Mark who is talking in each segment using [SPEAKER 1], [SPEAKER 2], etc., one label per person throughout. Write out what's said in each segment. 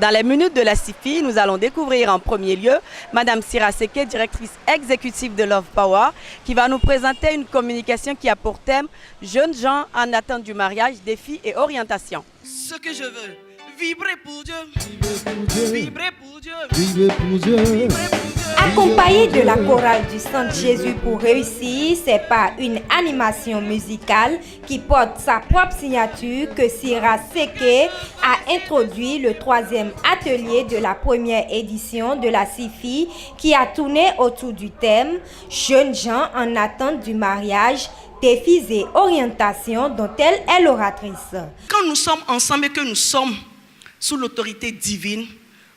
[SPEAKER 1] Dans les minutes de la CIFI, nous allons découvrir en premier lieu Madame Sira Seke, directrice exécutive de Love Power, qui va nous présenter une communication qui a pour thème « Jeunes gens en attente du mariage, défis et orientation ».
[SPEAKER 2] Ce que je veux, vibrer pour Dieu, vibrer pour Dieu,
[SPEAKER 3] vibrer pour Dieu, vibrer pour Dieu.
[SPEAKER 4] Accompagné de la chorale du Centre Jésus pour réussir, c'est par une animation musicale qui porte sa propre signature que Sira Seke a introduit le 3e atelier de la première édition de la CIFI qui a tourné autour du thème « Jeunes gens en attente du mariage, défis et orientations » dont elle est l'oratrice.
[SPEAKER 2] Quand nous sommes ensemble et que nous sommes sous l'autorité divine,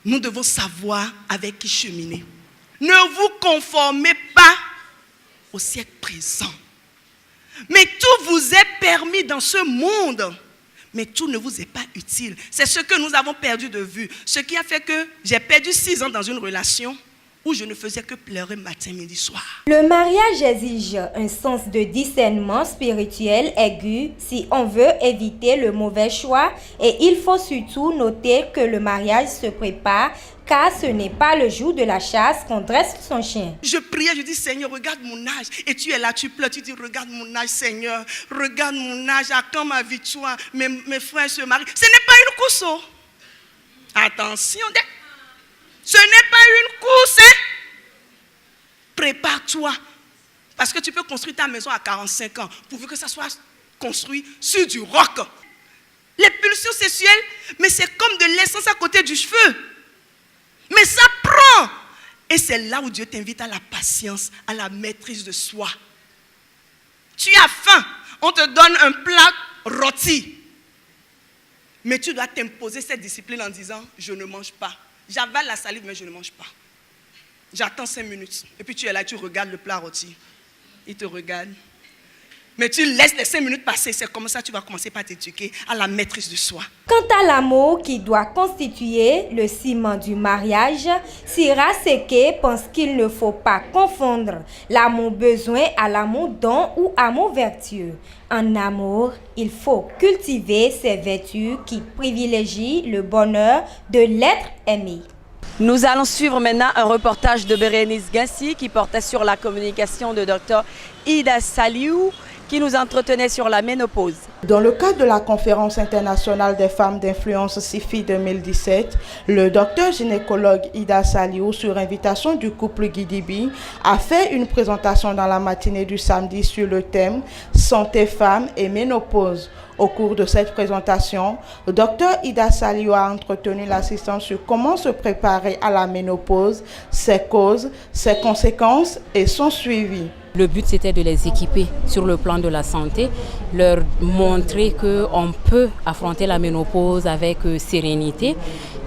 [SPEAKER 2] nous devons savoir avec qui cheminer. Ne vous conformez pas au siècle présent. Mais tout vous est permis dans ce monde. Mais tout ne vous est pas utile. C'est ce que nous avons perdu de vue. Ce qui a fait que j'ai perdu 6 ans dans une relation où je ne faisais que pleurer matin, midi, soir.
[SPEAKER 4] Le mariage exige un sens de discernement spirituel aigu si on veut éviter le mauvais choix et il faut surtout noter que le mariage se prépare car ce n'est pas le jour de la chasse qu'on dresse son chien.
[SPEAKER 2] Je priais, je dis Seigneur, regarde mon âge. Et tu es là, tu pleures, tu dis regarde mon âge Seigneur, regarde mon âge, à quand ma victoire, mes frères se marient. Ce n'est pas une course. Oh. Attention, ce n'est pas une course. Hein? Prépare-toi. Parce que tu peux construire ta maison à 45 ans, pourvu que ça soit construit sur du roc. Les pulsions sexuelles, mais c'est comme de l'essence à côté du cheveu. Mais ça prend. Et c'est là où Dieu t'invite à la patience, à la maîtrise de soi. Tu as faim, on te donne un plat rôti. Mais tu dois t'imposer cette discipline en disant, je ne mange pas. J'avale la salive, mais je ne mange pas. J'attends 5 minutes. Et puis tu es là, tu regardes le plat rôti. Il te regarde. Mais tu laisses les 5 minutes passer. C'est comme ça que tu vas commencer par t'éduquer à la maîtrise de soi.
[SPEAKER 4] Quant à l'amour qui doit constituer le ciment du mariage, Sira Seke pense qu'il ne faut pas confondre l'amour besoin à l'amour don ou amour vertueux. En amour, il faut cultiver ces vertus qui privilégient le bonheur de l'être aimé.
[SPEAKER 1] Nous allons suivre maintenant un reportage de Bérénice Gassi qui portait sur la communication de Dr Ida Saliou qui nous entretenait sur la ménopause.
[SPEAKER 5] Dans le cadre de la conférence internationale des femmes d'influence CIFI 2017, le docteur gynécologue Ida Saliou, sur invitation du couple Guidibi, a fait une présentation dans la matinée du samedi sur le thème « Santé femmes et ménopause ». Au cours de cette présentation, le docteur Ida Saliou a entretenu l'assistance sur comment se préparer à la ménopause, ses causes, ses conséquences et son suivi.
[SPEAKER 6] Le but, c'était de les équiper sur le plan de la santé, leur montrer qu'on peut affronter la ménopause avec sérénité,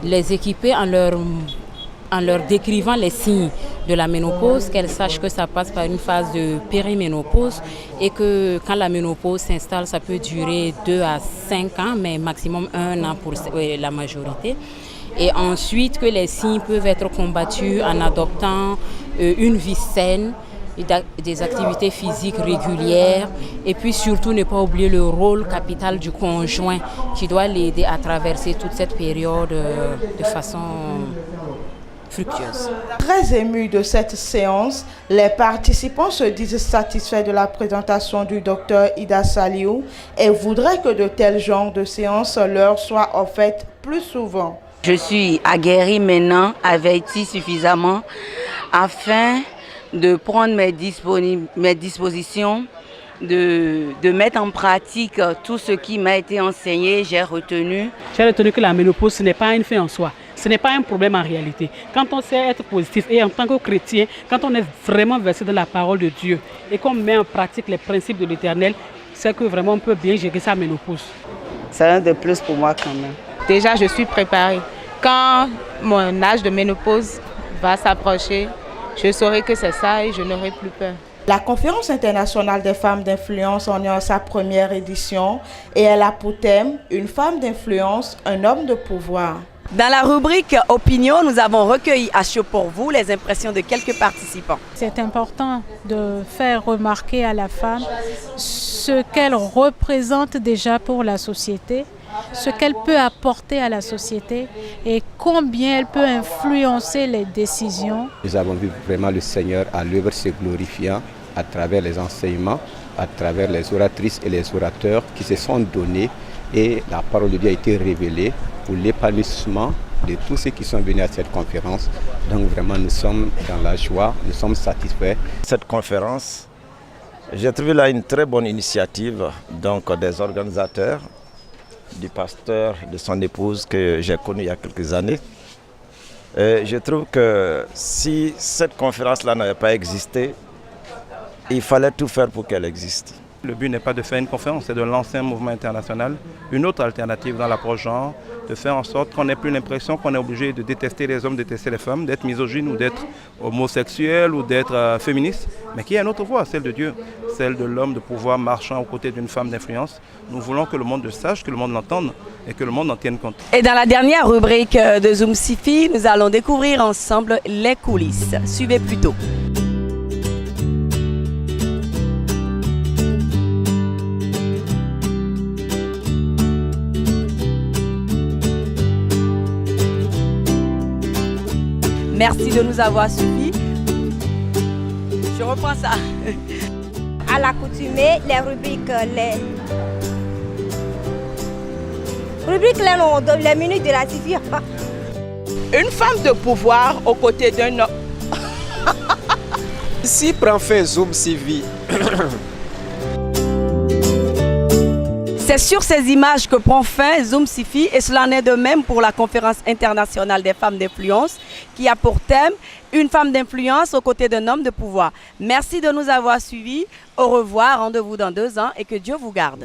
[SPEAKER 6] les équiper en leur décrivant les signes de la ménopause, qu'elles sachent que ça passe par une phase de périménopause et que quand la ménopause s'installe, ça peut durer 2 à 5 ans, mais maximum 1 an pour la majorité. Et ensuite que les signes peuvent être combattus en adoptant une vie saine, des activités physiques régulières et puis surtout ne pas oublier le rôle capital du conjoint qui doit l'aider à traverser toute cette période de façon fructueuse.
[SPEAKER 5] Très émus de cette séance, les participants se disent satisfaits de la présentation du docteur Ida Saliou et voudraient que de tels genres de séances leur soient offertes plus souvent.
[SPEAKER 7] Je suis aguerrie maintenant, avertie suffisamment afin de prendre mes dispositions, de mettre en pratique tout ce qui m'a été enseigné, j'ai retenu.
[SPEAKER 8] J'ai retenu que la ménopause, ce n'est pas une fin en soi, ce n'est pas un problème en réalité. Quand on sait être positif et en tant que chrétien, quand on est vraiment versé dans la parole de Dieu et qu'on met en pratique les principes de l'Éternel, c'est que vraiment on peut bien gérer sa ménopause.
[SPEAKER 7] C'est un de plus pour moi quand même.
[SPEAKER 9] Déjà, je suis préparée. Quand mon âge de ménopause va s'approcher, je saurai que c'est ça et je n'aurai plus peur.
[SPEAKER 5] La conférence internationale des femmes d'influence en est à sa première édition et elle a pour thème « Une femme d'influence, un homme de pouvoir ».
[SPEAKER 1] Dans la rubrique « Opinion », nous avons recueilli à chaud pour vous les impressions de quelques participants.
[SPEAKER 10] C'est important de faire remarquer à la femme ce qu'elle représente déjà pour la société ce qu'elle peut apporter à la société et combien elle peut influencer les décisions.
[SPEAKER 11] Nous avons vu vraiment le Seigneur à l'œuvre se glorifiant à travers les enseignements, à travers les oratrices et les orateurs qui se sont donnés et la parole de Dieu a été révélée pour l'épanouissement de tous ceux qui sont venus à cette conférence. Donc vraiment nous sommes dans la joie, nous sommes satisfaits.
[SPEAKER 12] Cette conférence, j'ai trouvé là une très bonne initiative donc des organisateurs, du pasteur et de son épouse que j'ai connu il y a quelques années. Et je trouve que si cette conférence-là n'avait pas existé, il fallait tout faire pour qu'elle existe.
[SPEAKER 13] Le but n'est pas de faire une conférence, c'est de lancer un mouvement international, une autre alternative dans l'approche genre, de faire en sorte qu'on n'ait plus l'impression qu'on est obligé de détester les hommes, détester les femmes, d'être misogyne ou d'être homosexuel ou d'être féministe, mais qu'il y ait une autre voie, celle de Dieu, celle de l'homme de pouvoir marchant aux côtés d'une femme d'influence. Nous voulons que le monde le sache, que le monde l'entende et que le monde en tienne compte.
[SPEAKER 1] Et dans la dernière rubrique de Zoom Sifi, nous allons découvrir ensemble les coulisses. Suivez plutôt. Merci de nous avoir suivis. Je reprends ça.
[SPEAKER 4] À l'accoutumée, les rubriques, les minutes de la TV.
[SPEAKER 2] Une femme de pouvoir aux côtés d'un homme.
[SPEAKER 14] Ici prend fin Zoom Sifi.
[SPEAKER 1] C'est sur ces images que prend fin Zoom Sifi et cela en est de même pour la conférence internationale des femmes d'influence qui a pour thème une femme d'influence aux côtés d'un homme de pouvoir. Merci de nous avoir suivis. Au revoir, rendez-vous dans 2 ans et que Dieu vous garde.